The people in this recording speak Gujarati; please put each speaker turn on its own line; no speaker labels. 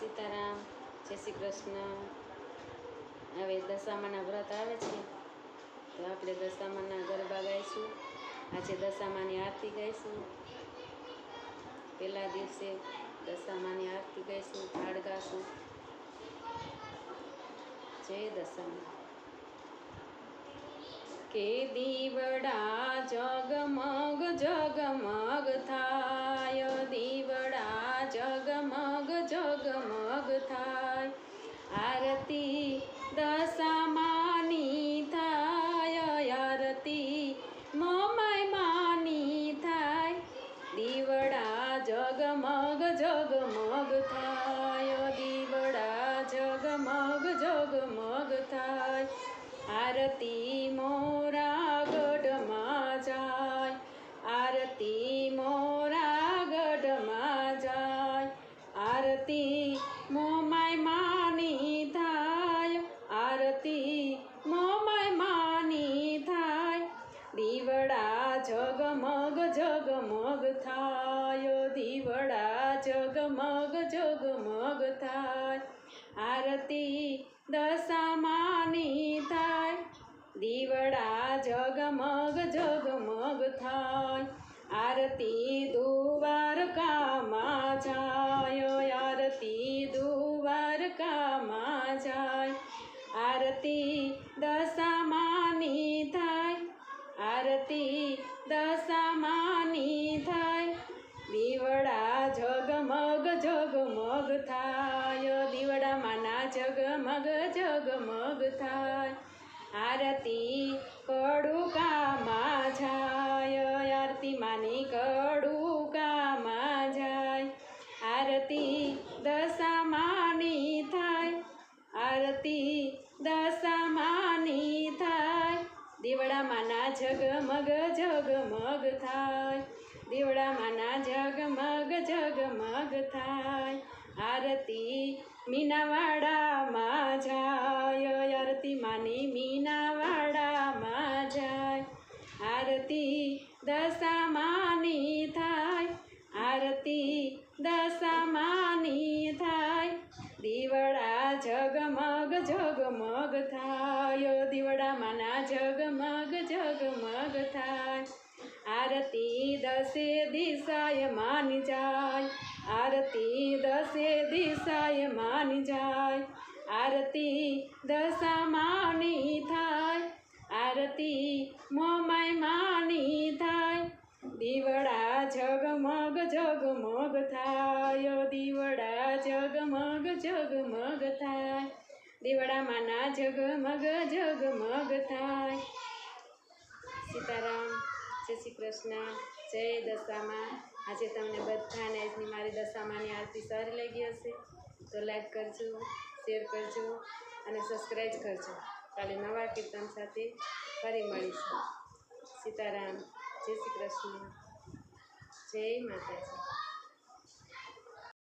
સીતારામ, જય શ્રી કૃષ્ણ। હવે દશામાના વ્રત આવે છે તો આપણે દશામાના ગરબા ગાઈશું। આજે દશામાની આરતી ગાઈશું। પહેલા દિવસે દશામાની આરતી ગાઈશું, થાળ ગાશું। જય દશામા। કે દીવડા જગમગ જગમગ થાય, દીવડા જગમગ જગમગ થાય, આરતી દશામાની થાય, આરતી મોમાય માની થાય, દીવડા જગમગ જગમગ થાય, દીવડા જગમગ જગમગ થાય, આરતી મોરા ગઢમાં જાય, આરતી મોરા ગઢમાં જાય, આરતી મોમાય માની થાય, આરતી મોમાય માની થાય, દીવડા જગમગ જગમગ થાય, દીવડા જગમગ જગમગ થાય, આરતી દશામાની થાય, દીવડા જગમગ જગમગ થાય, આરતી દ્વારકામાં જાય, આરતી દ્વારકામાં જાય, આરતી દશામાની થાય, આરતી દશામાની થાય, દીવડા જગમગ જગમગ થાય, દીવડામાંના જગમગ જગમગ થાય, આરતી કડુકામાં જાય, આરતી માની કડુકામાં જાય, આરતી દશામાની થાય, આરતી દશામાની થાય, દીવડામાંના જગમગ જગમગ થાય, દીવડામાંના જગમગ જગમગ થાય, આરતી મીનાવાડામાં જાય, આરતી માની મીનાવાડામાં જાય, આરતી દશામાની થાય, આરતી દશામાની થાય, દીવડા જગમગ જગમગ થાય, દીવડામાંના જગમગ જગમગ થાય, આરતી દસે દિશાએ માની જાય, આરતી દસે દિશાએ માની જાય, આરતી દશામાની થાય, આરતી મોમાય માની થાય, દીવડા જગમગ જગમગ થાય, દીવડા જગમગ જગમગ થાય, દીવડામાંના જગમગ જગમગ થાય। સીતારામ, જય શ્રી કૃષ્ણ, જય દશામા। આજે તમને બધાને આજની મારી દશામાની આરતી સારી લાગી હશે તો લાઈક કરજો, શેર કરજો અને સબસ્ક્રાઈબ કરજો। કાલે નવા કીર્તન સાથે ફરી મળીશું। સીતારામ, જય શ્રી કૃષ્ણ, જય માતાજી।